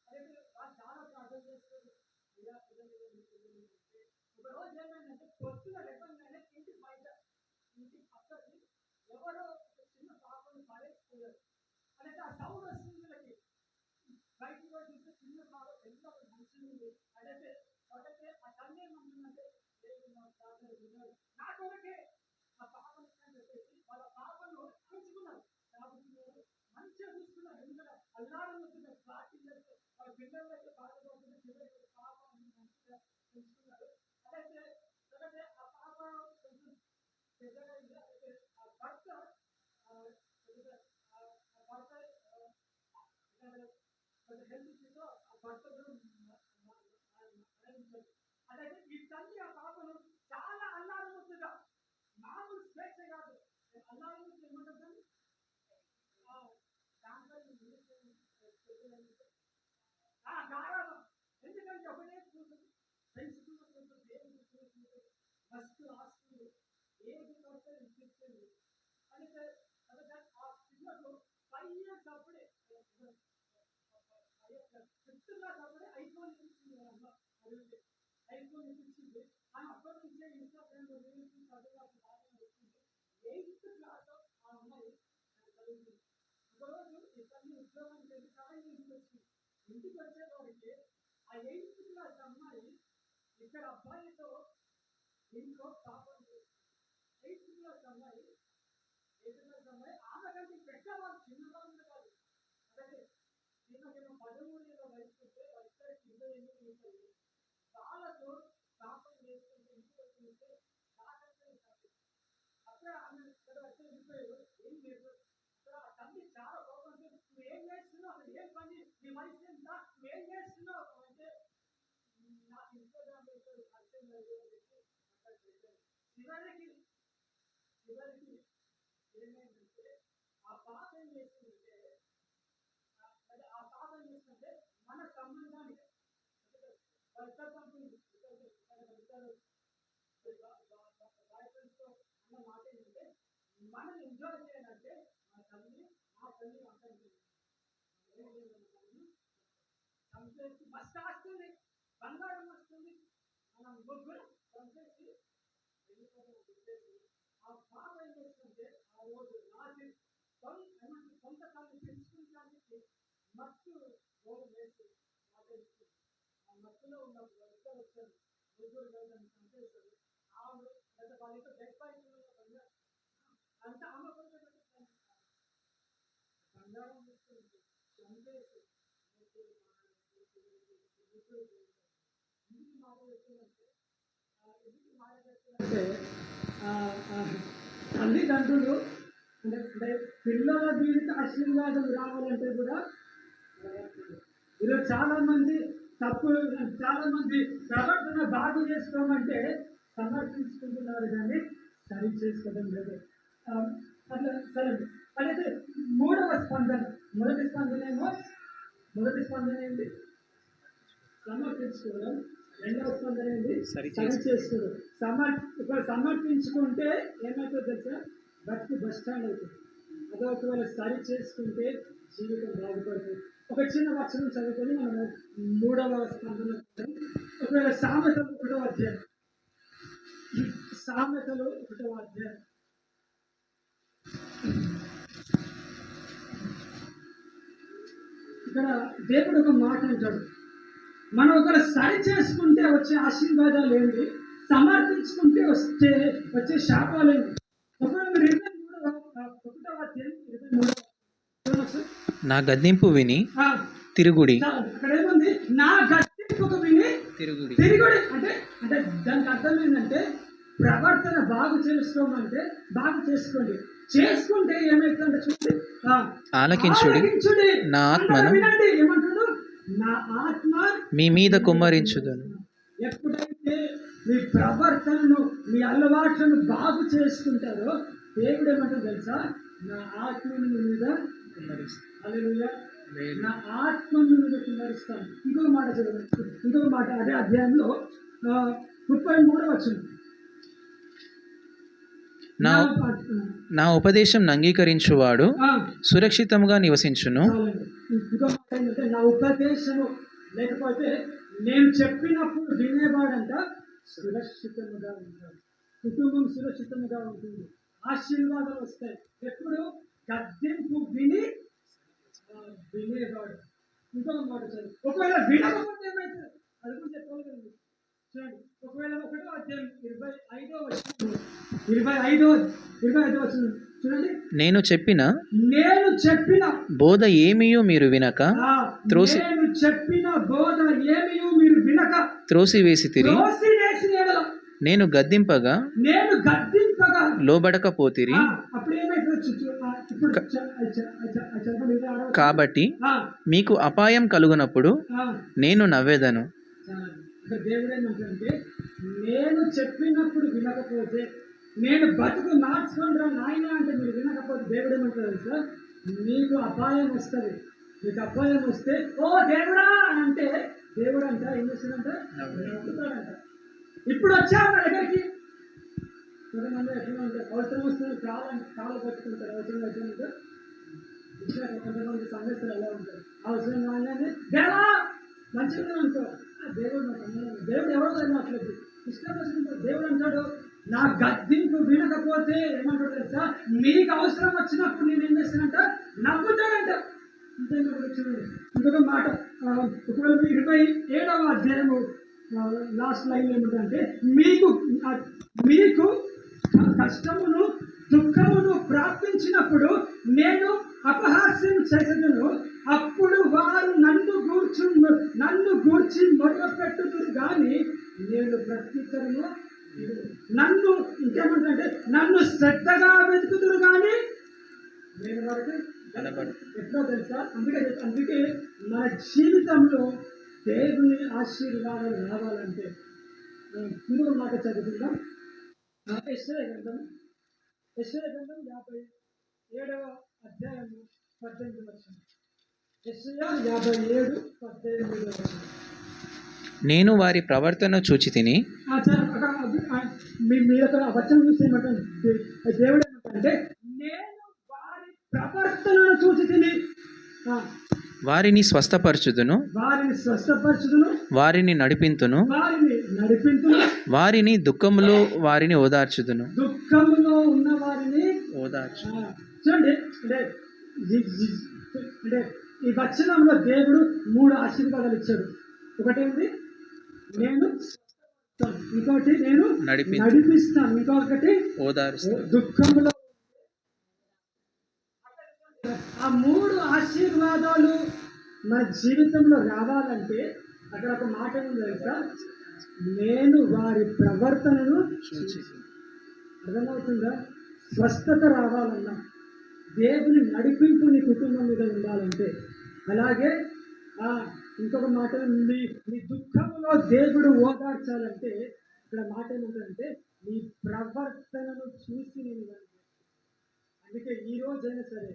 అయితే చాలా ప్రార్థన చేస్తారు. ఒక రోజు ఏమైందంటే పొద్దున లేవగానే ఇంటి బయట ఇంటి పక్కకి ఎవరో ఒక చిన్న పాపను పడేసుకోలేదు. అంటే ఆ సౌండ్ వస్తుంది వీళ్ళకి బయటికి వచ్చి చూస్తే చిన్న పాప ఎంత మంచిగా ఉంది. అదైతే ఒకటే ఆ తల్లి ఏమంటుందంటే ప్రార్థన విన్నారు నా కొరకే ఆ పాపను చెప్పేసి వాళ్ళ పాపను పెంచుకున్నారు. కాబట్టి మంచిగా చూసుకున్నారు. ఎందుకంటే అల్లారం వస్తున్నారు ప్రార్థన వాళ్ళ పిల్లలకి బాధపడుతుంది. చివరికి పాప మంచిగా పెంచుకున్నారు. అదైతే ఒకటే ఆ పాప కొంచెం పెద్దగా అయితే ఆ భర్త భర్త హెల్త్ ఇష్యూతో ఆ భర్త అదైతే ఈ తల్లి ఆ పాపను చాలా అల్లారముద్దుగా మామూలు స్వేచ్ఛ కాదు అల్లారం ఏమంటుంది దాంట్లో గారాబం. ఎందుకంటే ఒకటే కూతురు పెంచుకున్న కూతురు దేవుడు కూతురు ఫస్ట్ ఆస్తులు ఏది పడితే ఇప్పించింది అంటే ఆ పిల్లలు 5 years అప్పుడే 5th క్లాస్ అప్పుడే ఐఫోన్ ఇప్పించింది. అడిగితే ఐఫోన్ ఇప్పించింది. అని అప్పటి నుంచే ఇన్స్టాగ్రామ్ లో రీల్స్ చదువు బాగా వస్తుంది. 8th క్లాస్ ఆ అమ్మాయి చదువుతుంది. ఒకరోజు ఈ తల్లి ఉద్యోగం చేసి సడన్గా ఇంటికి వచ్చింది. ఇంటికి వచ్చేవారికి ఆ 8th క్లాస్ అమ్మాయి ఇక్కడ అబ్బాయితో ఇంట్లో పాపం 8th క్లాస్ అమ్మాయి ఆమె కంటే పెద్దవాళ్ళు చిన్నవాళ్ళు కాదు. అలాగే ఈమెకేమో 13 వయసు ఉంటే వాళ్ళిద్దరికి 28 ఉంటుంది. వాళ్ళతో పాపం చేసుకుంటే ఇంటికి వచ్చింటే అక్కడ ఆమె వచ్చి వెళ్ళిపోయారు. ఏం లేదు అక్కడ ఆ తల్లి చాలా కోపం నువ్వు ఏం చేస్తున్నావు అసలు ఏం పని నీ వయసు ఎంత నువ్వు ఏం చేస్తున్నావు అంటే నాకు ఇన్స్టాగ్రామ్ పరిచయం లేదు అని చెప్పి అక్కడ చేశాను. చివరికి ఏమైందంటే ఆ పాప ఏం చేస్తుందంటే ఆ పాప ఏం చేస్తుందంటే మన సంబంధానికి ఇద్దరు పంపింది ఇద్దరు బాయ్ ఫ్రెండ్స్ తో అన్న మాట ఏంటంటే మనం ఎంజాయ్ చేయాలంటే మా తల్లి అంటుంది చంపేసి మస్తు వస్తుంది బంగారం వస్తుంది మనం ముగ్గురు చంపేసి వెళ్ళిపోయి ఆ పాప ఏం చేస్తుంటే ఆ రోజు రాత్రి కొంతకాలం పెంచుకుంటానికి మత్తు గోలు వేసి మాట్లాడుతుంది. ఆ మత్తులో ఉన్న ఇద్దరు వచ్చారు. ముగ్గురు వెళ్ళని చంపేశారు. ఆమె లేదా వాళ్ళతో బంగారం అంత ఆమె బంగారం తీసుకుంది చంపేసి అంటే ఆ, ఆ, తల్లిదండ్రులు అంటే పిల్లల జీవిత ఆశీర్వాదం రావాలంటే కూడా ఈరోజు చాలా మంది ప్రవర్తన బాగు చేసుకోమంటే సమర్థించుకుంటున్నారు కానీ సరి చేసుకోవడం లేదు. ఆ, అట్లా సరే. అయితే మూడవ స్పందన మొదటి స్పందన ఏంటి? సమర్పించుకోవడం. రెండవ స్పందన ఏంటి? సరి చేసుకోవడం. సమర్పించుకుంటే ఏమవుతుందో తెలుసా? బతికి బస్ స్టాండ్ అవుతుంది. అదే ఒకవేళ సరి చేసుకుంటే జీవితం బాగుపడుతుంది. ఒక చిన్న వచనం చదువుకొని మనము మూడవ స్పందన. ఒకవేళ సామెతలు 1వ అధ్యాయం. ఇక్కడ దేవుడు ఒక మాట అంటాడు. మనం ఒకవేళ సరి చేసుకుంటే వచ్చే ఆశీర్వాదాలు ఏంటి, సమర్థించుకుంటే వచ్చే శాపాలు ఏంటి? ఒకవేళ మీరు 1వ అధ్యాయం 23 నా గద్దింపు విని తిరుగుడి. అక్కడ ఏముంది? నా గద్దింపుకు విని తిరుగుడి. అంటే అంటే దానికి అర్థం ఏంటంటే ప్రవర్తన బాగు చేసుకోమంటే బాగు చేసుకోండి. చేసుకుంటే ఏమైతుందంటే చూడండి, ఆలకించుడి, నా ఆత్మను వినండి. ఏమంటాడు? నా ఆత్మ మీ మీద కుమ్మరించుదును. ఎప్పుడైతే మీ ప్రవర్తనను మీ అలవాట్లను బాగు చేసుకుంటారో దేవుడు ఏమంటారు తెలుసా? నా ఆత్మను మీ మీద హల్లెలూయా, నా ఆత్మను మీద కుమ్మరిస్తాను. ఇంకొక మాట చదవండి. ఇంకొక మాట అదే అధ్యాయంలో 33 వచనం. నా ఉపదేశం అంగీకరించువాడు సురక్షితంగా నివసించును. ఇంకో మాట ఏంటంటే నా ఉపదేశము లేకపోతే నేను చెప్పినప్పుడు వినేవాడంట సురక్షితంగా ఉంటాడు. కుటుంబం సురక్షితంగా ఉంటుంది. ఆశీర్వాదాలు వస్తాయి. ఎప్పుడు? గద్దింపు వినేవాడు. ఇంకొక మాట చదువు. ఒకవేళ వినకపోతే ఏమైతుంది? అది కూడా చెప్పాలి కదండి. చూడండి, ఒకవేళ 1వ అధ్యాయం 25 వచనం చూడండి. నేను చెప్పిన బోధ ఏమియూ మీరు వినక త్రోసివేసితిరి. నేను గద్దింపగా లోబడకపోతిరి. కాబట్టి మీకు అపాయం కలుగునప్పుడు నేను నవ్వేదను. దేవుడు ఏమంటే నేను చెప్పినప్పుడు వినకపోతే నేను బతుకు మార్చుకుంటా నాయన అంటే మీరు వినకపోతే దేవుడు ఏమంటారు సార్? మీకు అపాయం వస్తుంది. మీకు అపాయం వస్తే ఓ దేవుడా అని అంటే దేవుడు అంట ఏం చేస్తుందంట? నవ్వుతాడంట. ఇప్పుడు వచ్చా నా దగ్గరికి కొంతమంది ఎట్లా అంటే అవసరం వస్తుంది కాళ్ళు పట్టుకుంటారు. అవసరం వచ్చిందంటే కొంతమంది సమస్యలు ఎలా ఉంటారు? అవసరం రాగానే దేవా మంచిగా అనుకో. దేవుడు ఎవరో మాట్లాడు ఇష్టం వచ్చినప్పుడు దేవుడు అంటాడు నా గద్దింపు వినకపోతే ఏమంటాడు తెలుసా? మీకు అవసరం వచ్చినప్పుడు నేను ఏం చేస్తానంట? నవ్వుతాడంట. చూడండి ఇంకొక మాట. ఒకవేళ 27వ అధ్యాయము లాస్ట్ లైన్ ఏమిటంటే మీకు కష్టమును దుఃఖమును ప్రాప్తించినప్పుడు నేను అపహాస్యం చేసేదను. అప్పుడు వారు నన్ను గూర్చి మొదలుపెట్టుదురు కానీ నేను ప్రత్యుత్తరము నన్ను ఇంకేమంటే నన్ను శ్రద్ధగా వెతుకుదురు కానీ నేను వారికి ఎట్లా తెలుసా? అందుకే మన జీవితంలో దేవుని ఆశీర్వాదాలు రావాలంటే ఇంకొక మాట చదువుకుందాం. యెషయా గ్రంథం 57వ అధ్యాయము 18వ వచనం. యెషయా 57:18 వచనం. నేను వారి ప్రవర్తన చూచి తిని. మీరు అక్కడ వచనం చూసి ఏమంటారు? దేవుడు ఏమంటారంటే నేను వారి ప్రవర్తనను చూచి తిని వారిని స్వస్థపరచుదును, వారిని నడిపింతును, వారిని దుఃఖములో వారిని ఓదార్చుదును. దుఃఖములో ఉన్న వారిని ఓదార్చు. చూడండి, అంటే ఈ వచనంలో దేవుడు 3 ఆశీర్వాదాలు ఇచ్చాడు. ఒకటేంటి? నేను ఇంకొకటి నేను నడిపిస్తాను, ఇంకొకటి ఓదారుస్తాను. దుఃఖంలో ఆ 3 ఆశీర్వాదాలు మన జీవితంలో రావాలంటే అక్కడ ఒక మాట ఏముంది తెలుసా? నేను వారి ప్రవర్తనను చూచి. అర్థమవుతుందా? స్వస్థత రావాలన్నా, దేవుని నడిపింపు నీ కుటుంబం మీద ఉండాలంటే, అలాగే ఇంకొక మాట, నీ నీ దుఃఖంలో దేవుడు ఓదార్చాలంటే ఇక్కడ మాట ఏమిటంటే నీ ప్రవర్తనను చూసి నేను. అందుకే ఈ రోజైనా సరే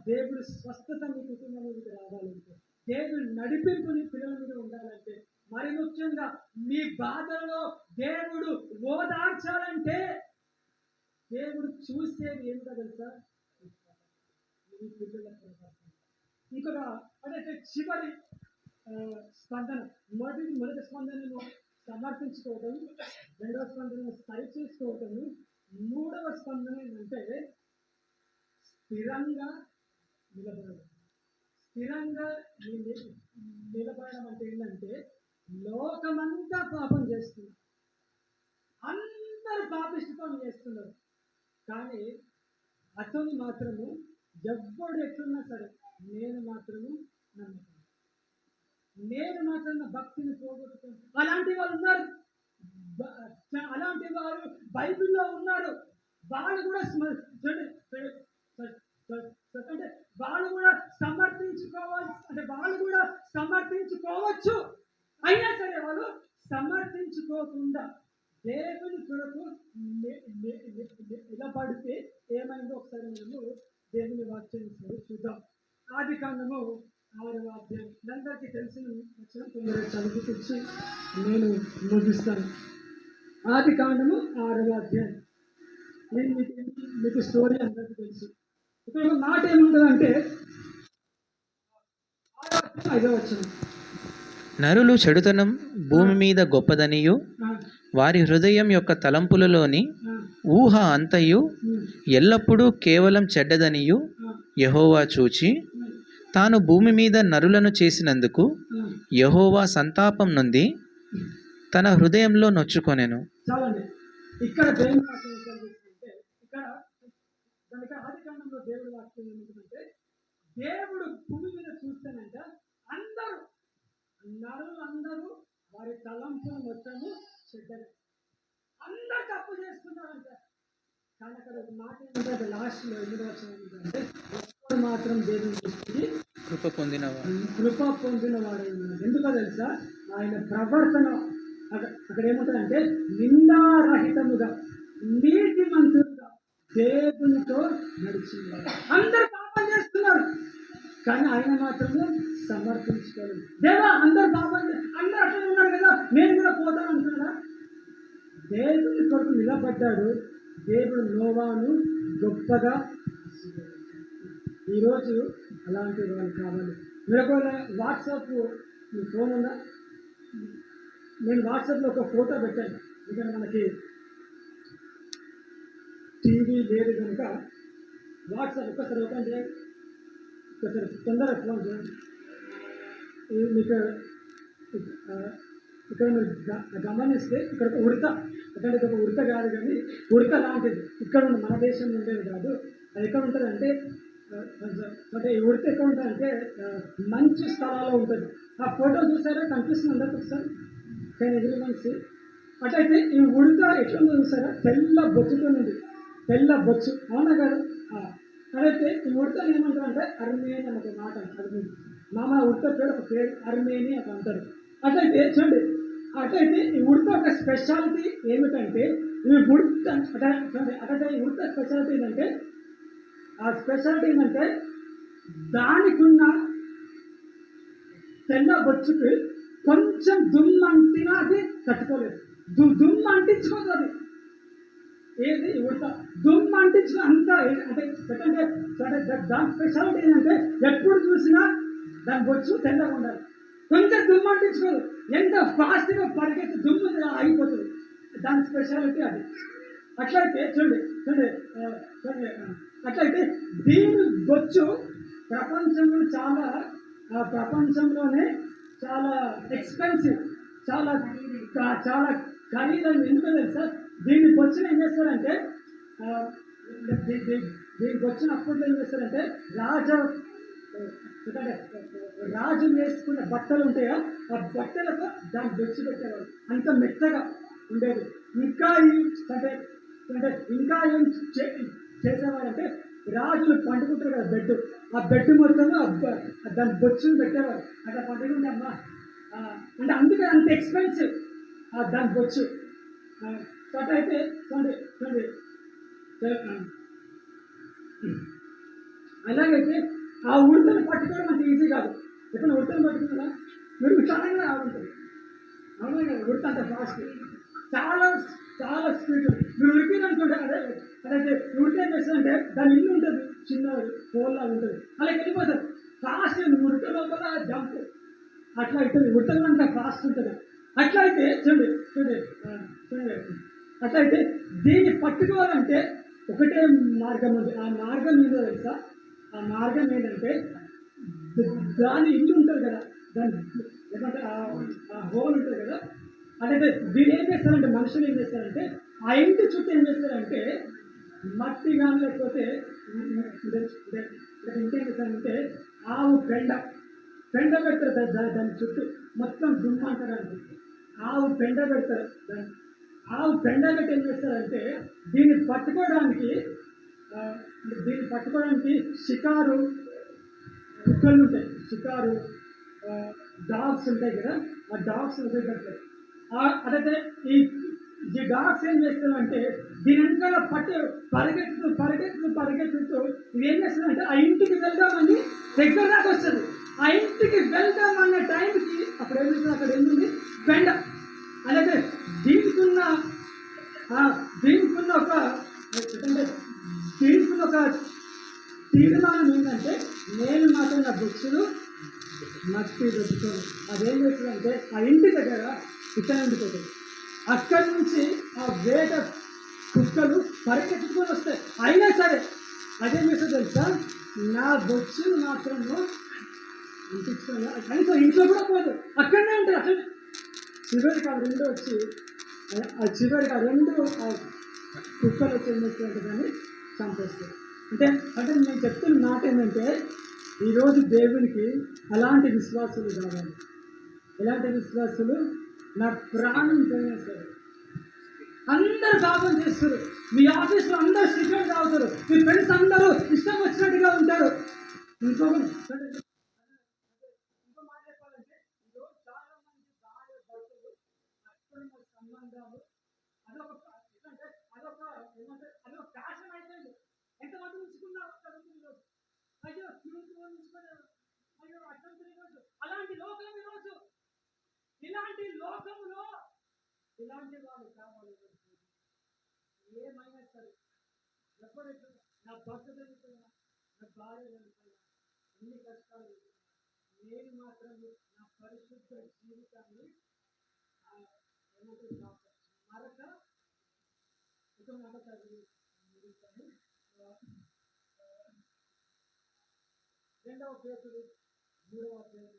దేవుడు స్వస్థత మీ కుటుంబం మీద రావాలంటే, దేవుడు నడిపింపు నీ పిల్లల మీద ఉండాలంటే, మరి ముఖ్యంగా మీ బాధల్లో దేవుడు ఓదార్చాలంటే దేవుడు చూసేది ఏమిటో తెలుసా? మీ పిల్లల ప్రవర్తన. ఇంకొక అంటే చివరి స్పందన, మొదటి స్పందనను సమర్థించుకోవటం, రెండవ స్పందనను సరి చేసుకోవటము, మూడవ స్పందన ఏంటంటే స్థిరంగా నిలబడడం. స్థిరంగా నిలబడడం అంటే ఏంటంటే, లోకమంతా పాపం చేస్తుంది, అందరూ పాపిష్టం చేస్తున్నారు, కానీ అతను మాత్రము ఎవ్వడు ఎట్లున్నా సరే నేను మాత్రము నమ్ముతాను, నేను మాత్రం నా భక్తిని పోగొట్టుతాను. అలాంటి వాళ్ళు ఉన్నారు, అలాంటి వారు బైబిల్లో ఉన్నారు. వాళ్ళు కూడా అంటే వాళ్ళు కూడా సమర్థించుకోవాలి, అంటే వాళ్ళు కూడా సమర్థించుకోవచ్చు, అయినా సరే వాళ్ళు సమర్థించుకోకుండా దేవుని కొరకు నిలబడితే ఏమైందో ఒకసారి మనము దేవుని వాక్యం చూద్దాం. ఆదికాండము 6వ అధ్యాయం. అందరికీ తెలిసిన వచ్చిన కొందరు చదువుకొచ్చి నేను ముగిస్తాను. ఆదికాండము 6వ అధ్యాయం. నేను మీకు స్టోరీ అందరికీ తెలుసు. ఇక్కడ ఒక మాట ఏముంటుందంటే 5వ వచనం, నరులు చెడుతనం భూమి మీద గొప్పదనియు వారి హృదయం యొక్క తలంపులలోని ఊహ అంతయు ఎల్లప్పుడూ కేవలం చెడ్డదనియు యెహోవా చూచి తాను భూమి మీద నరులను చేసినందుకు యెహోవా సంతాపం నుండి తన హృదయంలో నొచ్చుకొనెను. చాలండి. ఇక్కడ దేవుని వాక్యం ఏమంటే, ఇక్కడ ఆదికాండంలో దేవుడి వాక్యం ఏమంటుందంటే, దేవుడు భూమి మీద చూస్తానంట నరులందరూ వారి తలంపులు మొత్తము చెడ్డలు, అందరూ తప్పు చేస్తున్నారంట. కానీ అక్కడ ఒక మాట ఏంటంటే లాస్ట్లో 8వ వచనం ఏంటంటే, ఒక్కడు మాత్రం దేవుని దృష్టికి కృప పొందినవాడు. ఎందుకో తెలుసా? ఆయన ప్రవర్తన అక్కడ ఏముంటుందంటే నిందారహితముగా నీతిమంతుడుగా దేవునితో నడిచింది. అందరూ పాపం చేస్తున్నారు, కానీ ఆయన మాత్రము సమర్థించుకోలేదు. దేవా అందరూ పాపం, అందరూ అట్లా ఉన్నారు కదా, నేను కూడా పోతాను అంటున్నాడా? దేవుని కొరకు నిలబడ్డాడు. దేవుడు నోవాను గొప్పగా. ఈరోజు అలాంటి వాళ్ళు కావాలి. మీరు ఒకవేళ వాట్సాప్ ఫోన్ ఉందా? నేను వాట్సాప్లో ఒక ఫోటో పెట్టాను. ఎందుకంటే మనకి టీవీ లేదు కనుక వాట్సాప్ ఒక్కసారి ఓపెన్ చేయండి, ఒకసారి తొందరగా ఫోన్ చేయండి. మీకు ఇక్కడ మీరు గమనిస్తే ఇక్కడ ఒక ఉడత, అంటే ఒక ఉడత కాదు కానీ ఉడత లాంటిది ఇక్కడ ఉన్న మన దేశంలో ఉండేది కాదు. అది ఎక్కడ ఉంటుంది అంటే ఈ ఉడత ఎక్కడ ఉంటుంది అంటే మంచి స్థలాల్లో ఉంటుంది. ఆ ఫోటో చూసారా? కనిపిస్తుంది అందరికి ఒకసారి, కానీ ఎదురు మనిషి. అట్లయితే ఈ ఉడత ఎట్లా చూసారా? తెల్ల బొచ్చుతో ఉంది, తెల్ల బొచ్చు, అవునా కదా? అదైతే ఈ ఉడత ఏమంటారంటే అర్మేని అని ఒక మాట అంటారు. మామ ఉడత పేరు ఒక పేరు అర్మేని అని అంటారు. అట్లయితే చూడండి, అట్లయితే ఈ ఉడత ఒక స్పెషాలిటీ ఏమిటంటే, ఈ ఉడత అట్లయితే ఈ ఉడత స్పెషాలిటీ ఏంటంటే, ఆ స్పెషాలిటీ ఏంటంటే దానికి ఉన్న తెల్ల బొచ్చుకి కొంచెం దుమ్ము అంటినా అది తట్టుకోలేదు. దుమ్ము అంటించుకోదు అది. ఏది ఉడత దుమ్ము అంటించిన అంతా అంటే దాని స్పెషాలిటీ ఏంటంటే ఎప్పుడు చూసినా దాని బొచ్చు తెల్లగా ఉండాలి, కొంచెం దుమ్ము అంటించుకోదు. ఎంత ఫాస్ట్గా పరిగెత్తి దుమ్ము అయిపోతుంది, దాని స్పెషాలిటీ అది. అట్లయితే చూడండి అట్లయితే దీని బొచ్చు ప్రపంచంలోనే చాలా ఎక్స్పెన్సివ్, చాలా చాలా ఖరీదైన. ఎందుకో తెలుసా? దీన్ని బొచ్చున ఏం చేస్తారంటే దీనికి వచ్చిన అప్పట్లో ఏం చేస్తారంటే ఎందుకంటే రాజు వేసుకున్న బట్టలు ఉంటాయా, ఆ బట్టలకు దాన్ని బొచ్చు పెట్టేవాడు, అంత మెత్తగా ఉండేది. ఇంకా అంటే అంటే ఇంకా ఏం చేసేవారంటే రాజులు పండుకుంటారు కదా బెడ్, ఆ బెడ్ మొత్తం దాని బొచ్చులు పెట్టేవారు. అట్లా పండుకుంటే అమ్మా అంటే అందుకే అంత ఎక్స్పెన్సివ్ దాని బొచ్చు. అయితే చూడండి చూడండి అలాగైతే ఆ ఉడతను పట్టుకోవడం అంత ఈజీ కాదు. ఎప్పుడు ఉడతను పట్టుకున్నా మీరు చాలా ఉంటుంది, అవునా కదా? ఉడత అంత ఫాస్ట్, చాలా చాలా స్పీడ్. మీరు ఉడికింది అనుకుంటే అదే అదైతే ఉడితే ఏం చేస్తుందంటే దాని ఇల్లు ఉంటుంది, చిన్న హోల్లా ఉంటుంది, అలా వెళ్ళిపోతుంది ఫాస్ట్. ఉడక లోపల జంప్ అట్లా అవుతుంది, ఉడతలు అంత ఫాస్ట్ ఉంటుంది. అట్లా అయితే చూడండి చూడండి చూడండి అట్లయితే దీన్ని పట్టుకోవాలంటే ఒకటే మార్గం ఉంది. ఆ మార్గం ఏంటో తెలుసా? ఆ మార్గం ఏంటంటే దాని ఇల్లు ఉంటుంది కదా, దాని లేకపోతే ఆ హోల్ ఉంటుంది కదా, అదైతే వీళ్ళు ఏం చేస్తారంటే మనుషులు ఏం చేస్తారంటే ఆ ఇంటి చుట్టూ ఏం చేస్తారంటే మట్టి కానీ లేకపోతే ఇంకేం చేస్తారంటే ఆవు పెండ పెడతారు దాని చుట్టూ మొత్తం దుమ్ము అంటారు. ఆవు పెండ పెడతారు దాన్ని. ఆవు పెండ పెట్టి ఏం చేస్తారంటే దీన్ని పట్టుకోవడానికి షికారు కుక్కలు ఉంటాయి, షికారు డాగ్స్ ఉంటాయి కదా, ఆ డాగ్స్ వదిలిపెడతారు. అదైతే ఈ డాగ్స్ ఏం చేస్తారంటే దీని వెనకాల పరిగెత్తుతూ ఇవి ఏం చేస్తుందంటే ఆ ఇంటికి వెళ్దామని దగ్గర దాకా వస్తుంది. ఆ ఇంటికి వెళ్దామన్న టైంకి అప్పుడు ఏం చేస్తుంది, అక్కడ ఏంటంది బెండ. అలాగే దీనికున్న ఒక తీర్మానం ఏంటంటే నేను మాత్రం నా బుక్స్లు మట్టి దొరుకుతాను. అదేం చేస్తుందంటే ఆ ఇంటి దగ్గర ఇతను ఉండిపోతుంది. అక్కడి నుంచి ఆ వేట కుక్కలు పరిగెత్తుకొని వస్తాయి. అయినా సరే అదేం చేస్తుంది తెలుసా, నా బొచ్చులు మాత్రము ఇంటించుకోవాలి, కనీసం ఇంట్లో కూడా పోదు, అక్కడనే ఉంటుంది. అసలు చివరికి ఆ రెండు వచ్చి కుక్కలు వచ్చి ఏం చేస్తారంటే దాన్ని చంపేస్తారు. అంటే నేను చెప్తున్న మాట ఏంటంటే ఈరోజు దేవునికి అలాంటి విశ్వాసులు కావాలి. ఎలాంటి విశ్వాసులు? నా ప్రాణం పోయిస్తారు, అందరూ పాపం చేస్తారు, మీ ఆఫీస్లో అందరూ సిగరెట్ తాగుతారు, మీ ఫ్రెండ్స్ అందరూ ఇష్టం వచ్చినట్టుగా ఉంటారు. ఇంకో మాట చెప్పాలంటే ఈరోజు చాలా మంది భార్య భర్తలు అక్రమ సంబంధాలు అదొక ఫ్యాషన్ అయిపోయింది. ఎంతమంది ఉంచుకున్నారు ఈరోజు, అయ్యో ఉంచుకున్నారు, అయ్యో అర్థం ఈరోజు అలాంటి లోకం. ఈరోజు ఇలాంటి లోకంలో ఇలాంటి వాళ్ళు కావాలి. ఏమైనా సరే ఎప్పుడైతే నా భర్త జరుగుతున్నా, నా భార్య జరుగుతున్నా, అన్ని కష్టాలు నేను మాత్రం నా పరిశుద్ధ జీవితాన్ని మరొక రెండవ పేతురు 3వ అధ్యాయం.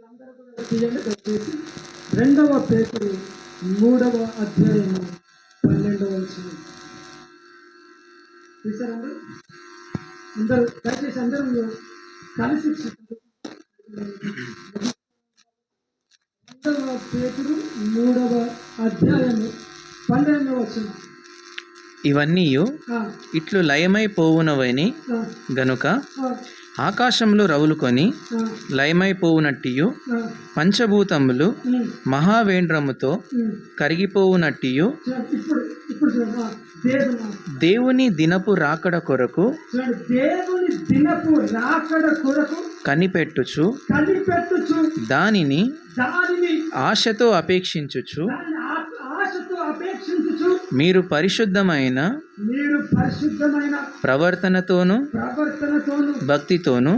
అందరూ కూడా దయచేసి 2వ పేతురు 3వ అధ్యాయము 12వ వచనం చూసారండి. అందరూ దయచేసి అందరూ కలిసి 2వ పేతురు 3వ అధ్యాయము 12వ వచనం. ఇవన్నీ ఇట్లు లయమైపోవునవని గనుక ఆకాశంలో రవులుకొని లయమైపోవునట్టియు పంచభూతములు మహావేంద్రముతో కరిగిపోవునట్టియు దేవుని దినపు రాకడ కొరకు కనిపెట్టుచు దానిని ఆశతో అపేక్షించుచు మీరు పరిశుద్ధమైన ప్రవర్తనతోను భక్తితోను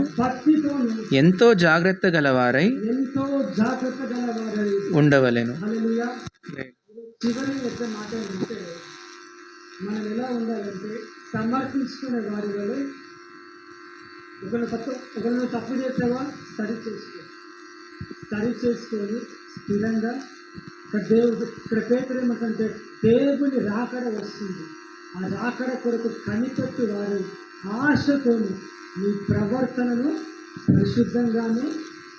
ఎంతో జాగ్రత్త గలవారై ఉండవలెను. మనం ఎలా ఉండాలంటే సమర్పించుకునే వారి వల్ల ఒకరిని తప్పు చేసావా సరి చేసుకొని స్థిరంగా దేవుడు ఇక్కడ పేతురు ఏమంటే దేవుని రాకడ వస్తుంది, ఆ రాకడ కొరకు కనిపెట్టి వారు ఆశతోను నీ ప్రవర్తనను పరిశుద్ధంగాను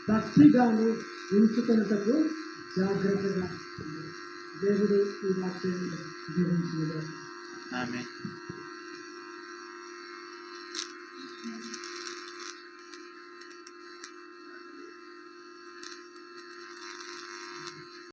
భక్తిగాను ఉంచుకున్నటకు జాగ్రత్తగా ఉండు. దేవుడు ఈ వాక్యాన్ని దీవించుగాక. ఆమేన్.